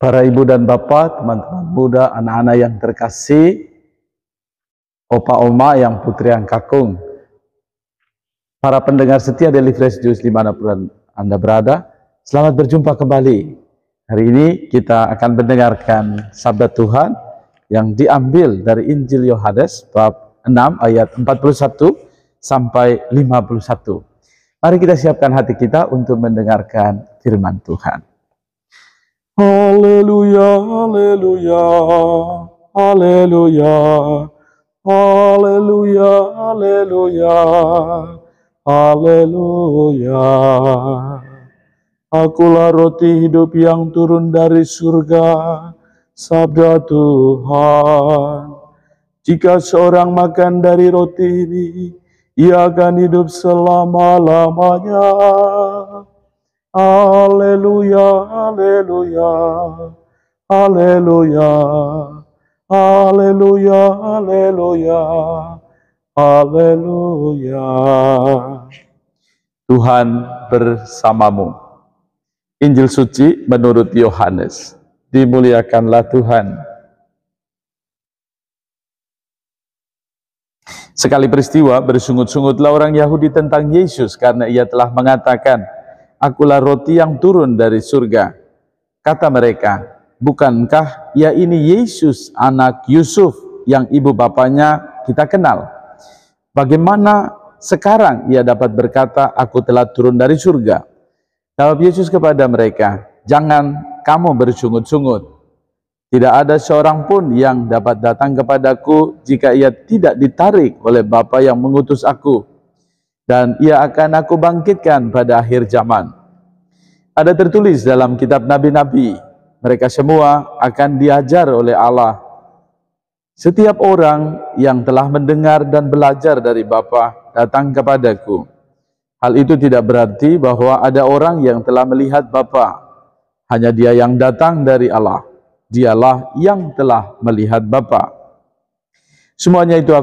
Para ibu dan bapak, teman-teman muda, anak-anak yang terkasih, opa oma yang putri yang kakung, para pendengar setia Daily Fresh Juice dimanapun Anda berada, selamat berjumpa kembali. Hari ini kita akan mendengarkan sabda Tuhan yang diambil dari Injil Yohanes bab 6 ayat 41 sampai 51. Mari kita siapkan hati kita untuk mendengarkan firman Tuhan. Haleluya, haleluya, haleluya, haleluya, haleluya, haleluya. Akulah roti hidup yang turun dari surga, sabda Tuhan. Jika seorang makan dari roti ini, ia akan hidup selama-lamanya. Haleluya, haleluya, haleluya, haleluya, haleluya, haleluya. Tuhan bersamamu. Injil suci menurut Yohanes. Dimuliakanlah Tuhan. Sekali peristiwa bersungut-sungutlah orang Yahudi tentang Yesus karena ia telah mengatakan, "Akulah roti yang turun dari surga." Kata mereka, "Bukankah ia ini Yesus anak Yusuf yang ibu bapaknya kita kenal? Bagaimana sekarang ia dapat berkata, 'Aku telah turun dari surga'?" Jawab Yesus kepada mereka, "Jangan kamu bersungut-sungut. Tidak ada seorang pun yang dapat datang kepadaku jika ia tidak ditarik oleh Bapa yang mengutus aku. Dan ia akan aku bangkitkan pada akhir zaman. Ada tertulis dalam kitab nabi-nabi, mereka semua akan diajar oleh Allah. Setiap orang yang telah mendengar dan belajar dari Bapa datang kepadaku. Hal itu tidak berarti bahwa ada orang yang telah melihat Bapa. Hanya dia yang datang dari Allah. Dialah yang telah melihat Bapa. Semuanya itu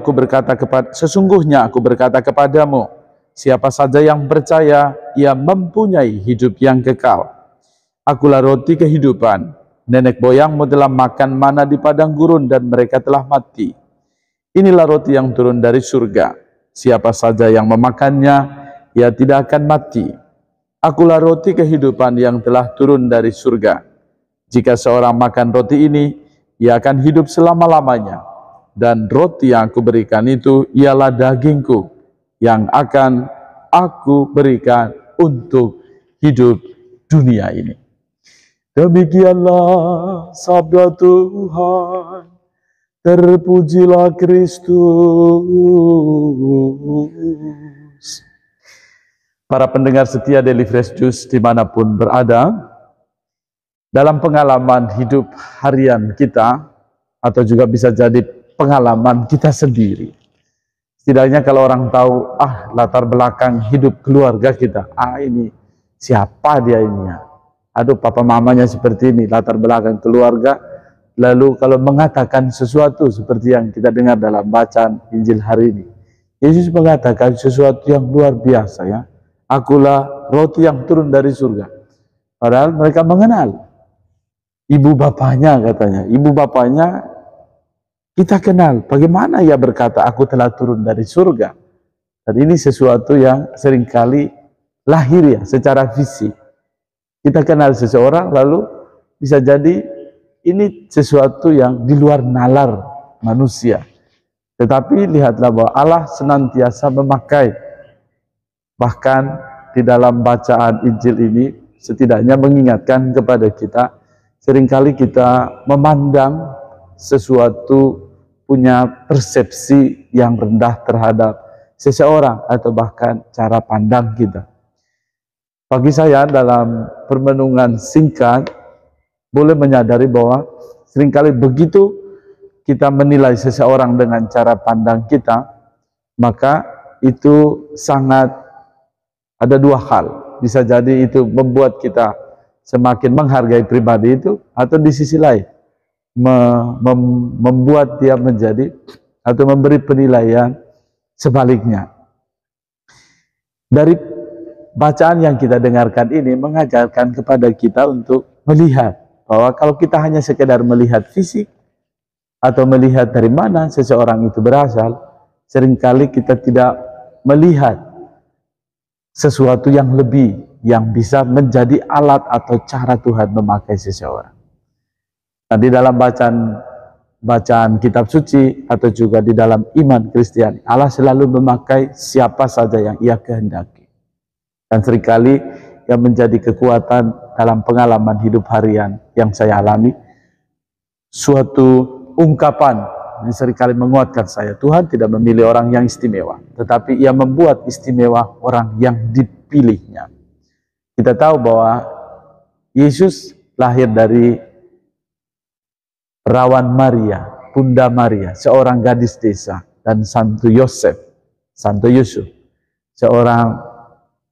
sesungguhnya aku berkata kepadamu, siapa saja yang percaya, ia mempunyai hidup yang kekal. Akulah roti kehidupan. Nenek moyangmu telah makan mana di padang gurun dan mereka telah mati. Inilah roti yang turun dari surga. Siapa saja yang memakannya, ia tidak akan mati. Akulah roti kehidupan yang telah turun dari surga. Jika seorang makan roti ini, ia akan hidup selama-lamanya. Dan roti yang aku berikan itu ialah dagingku, yang akan aku berikan untuk hidup dunia ini. Demikianlah sabda Tuhan. Terpujilah Kristus. Para pendengar setia Daily Fresh Juice dimanapun berada, dalam pengalaman hidup harian kita, atau juga bisa jadi pengalaman kita sendiri, setidaknya kalau orang tahu, latar belakang hidup keluarga kita, ini siapa dia ini ya, aduh papa mamanya seperti ini, latar belakang keluarga. Lalu kalau mengatakan sesuatu seperti yang kita dengar dalam bacaan Injil hari ini, Yesus mengatakan sesuatu yang luar biasa ya, akulah roti yang turun dari surga. Padahal mereka mengenal ibu bapaknya, katanya. Ibu bapaknya kita kenal. Bagaimana ia berkata, aku telah turun dari surga? Dan ini sesuatu yang seringkali lahir ya, secara fisik. Kita kenal seseorang, lalu bisa jadi ini sesuatu yang di luar nalar manusia. Tetapi lihatlah bahwa Allah senantiasa memakai, bahkan di dalam bacaan Injil ini, setidaknya mengingatkan kepada kita, seringkali kita memandang sesuatu, punya persepsi yang rendah terhadap seseorang atau bahkan cara pandang kita. Bagi saya dalam permenungan singkat, boleh menyadari bahwa seringkali begitu kita menilai seseorang dengan cara pandang kita, maka itu sangat ada dua hal. Bisa jadi itu membuat kita semakin menghargai pribadi itu, atau di sisi lain membuat dia menjadi atau memberi penilaian sebaliknya. Dari bacaan yang kita dengarkan ini mengajarkan kepada kita untuk melihat bahwa kalau kita hanya sekedar melihat fisik atau melihat dari mana seseorang itu berasal, seringkali kita tidak melihat sesuatu yang lebih, yang bisa menjadi alat atau cara Tuhan memakai seseorang. Nah, di dalam bacaan kitab suci atau juga di dalam iman Kristiani, Allah selalu memakai siapa saja yang Ia kehendaki. Dan seringkali yang menjadi kekuatan dalam pengalaman hidup harian yang saya alami, suatu ungkapan yang seringkali menguatkan saya, Tuhan tidak memilih orang yang istimewa, tetapi Ia membuat istimewa orang yang dipilihnya. Kita tahu bahwa Yesus lahir dari perawan Maria, Bunda Maria, seorang gadis desa, dan Santo Yusuf, seorang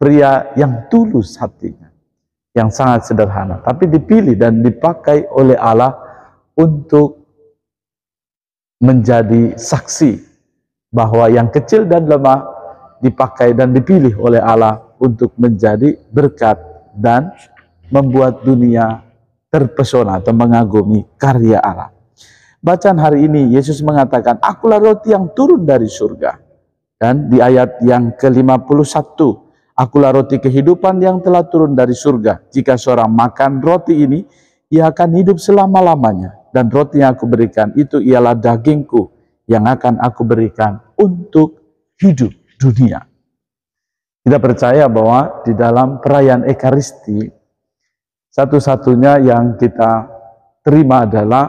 pria yang tulus hatinya, yang sangat sederhana, tapi dipilih dan dipakai oleh Allah untuk menjadi saksi bahwa yang kecil dan lemah dipakai dan dipilih oleh Allah untuk menjadi berkat dan membuat dunia terpesona atau mengagumi karya Allah. Bacaan hari ini Yesus mengatakan, "Akulah roti yang turun dari surga." Dan di ayat yang ke-51, "Akulah roti kehidupan yang telah turun dari surga. Jika seorang makan roti ini, ia akan hidup selama-lamanya. Dan roti yang aku berikan itu ialah dagingku yang akan aku berikan untuk hidup dunia." Kita percaya bahwa di dalam perayaan Ekaristi, satu-satunya yang kita terima adalah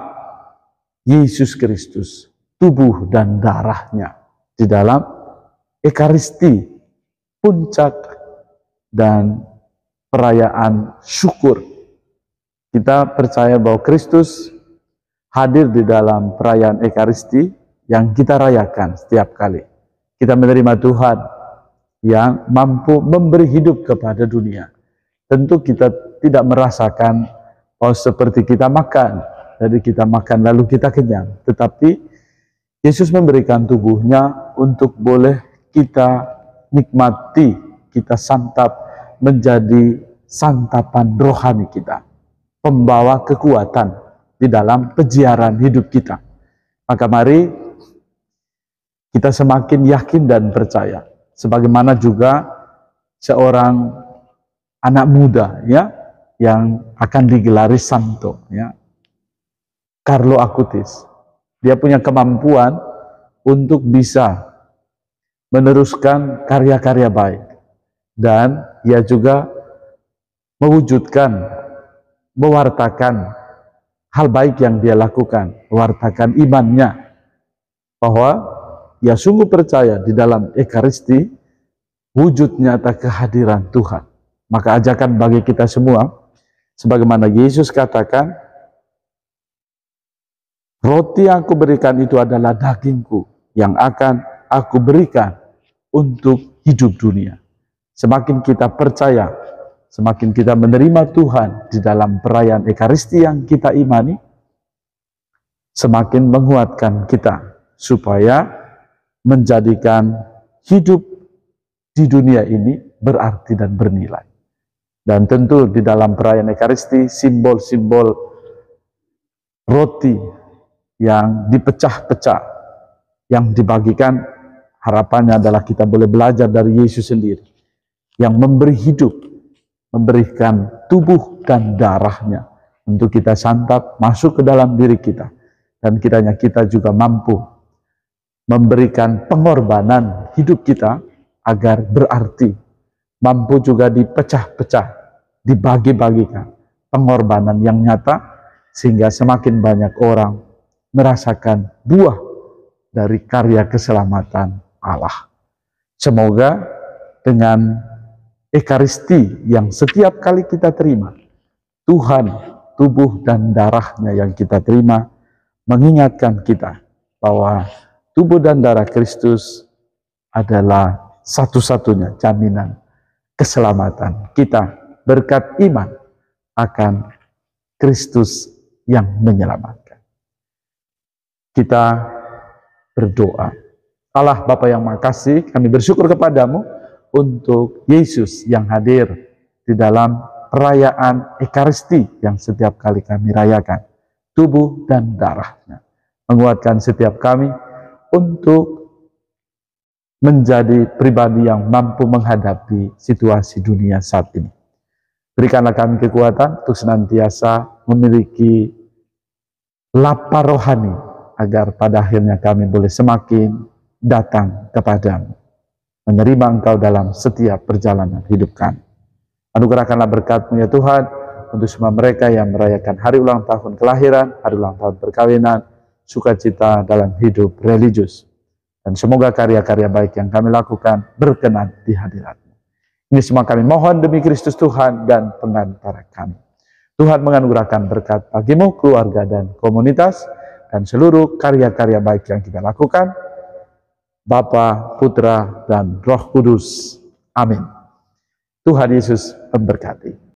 Yesus Kristus, tubuh dan darahnya. Di dalam Ekaristi, puncak dan perayaan syukur, kita percaya bahwa Kristus hadir di dalam perayaan Ekaristi yang kita rayakan setiap kali. Kita menerima Tuhan yang mampu memberi hidup kepada dunia. Tentu kita tidak merasakan bahwa seperti kita makan, jadi kita makan lalu kita kenyang. Tetapi Yesus memberikan tubuhnya untuk boleh kita nikmati, kita santap, menjadi santapan rohani kita, pembawa kekuatan di dalam peziaran hidup kita. Maka mari kita semakin yakin dan percaya, sebagaimana juga seorang anak muda ya yang akan digelari santo ya, Carlo Acutis. Dia punya kemampuan untuk bisa meneruskan karya-karya baik, dan ia juga mewujudkan, mewartakan hal baik yang dia lakukan, mewartakan imannya bahwa ia sungguh percaya di dalam Ekaristi wujud nyata kehadiran Tuhan. Maka ajakan bagi kita semua, sebagaimana Yesus katakan, roti yang aku berikan itu adalah dagingku yang akan aku berikan untuk hidup dunia. Semakin kita percaya, semakin kita menerima Tuhan di dalam perayaan Ekaristi yang kita imani, semakin menguatkan kita supaya menjadikan hidup di dunia ini berarti dan bernilai. Dan tentu di dalam perayaan Ekaristi, simbol-simbol roti yang dipecah-pecah, yang dibagikan, harapannya adalah kita boleh belajar dari Yesus sendiri, yang memberi hidup, memberikan tubuh dan darahnya untuk kita santap, masuk ke dalam diri kita, dan kiranya kita juga mampu memberikan pengorbanan hidup kita agar berarti, mampu juga dipecah-pecah, dibagi-bagikan pengorbanan yang nyata, sehingga semakin banyak orang merasakan buah dari karya keselamatan Allah. Semoga dengan Ekaristi yang setiap kali kita terima, Tuhan, tubuh dan darahnya yang kita terima, mengingatkan kita bahwa tubuh dan darah Kristus adalah satu-satunya jaminan keselamatan kita berkat iman akan Kristus yang menyelamatkan. Kita berdoa. Allah Bapa yang Maha Kasih, kami bersyukur kepadamu untuk Yesus yang hadir di dalam perayaan Ekaristi yang setiap kali kami rayakan, tubuh dan darahnya. Menguatkan setiap kami untuk menjadi pribadi yang mampu menghadapi situasi dunia saat ini. Berikanlah kami kekuatan untuk senantiasa memiliki lapar rohani, agar pada akhirnya kami boleh semakin datang kepadamu, menerima Engkau dalam setiap perjalanan hidup kami. Anugerahkanlah berkat-Mu ya Tuhan, untuk semua mereka yang merayakan hari ulang tahun kelahiran, hari ulang tahun perkawinan, sukacita dalam hidup religius. Dan semoga karya-karya baik yang kami lakukan berkenan di hadirat-Mu. Ini semua kami mohon demi Kristus Tuhan dan pengantara kami. Tuhan menganugerahkan berkat bagimu, keluarga dan komunitas, dan seluruh karya-karya baik yang kita lakukan. Bapa, Putra, dan Roh Kudus. Amin. Tuhan Yesus memberkati.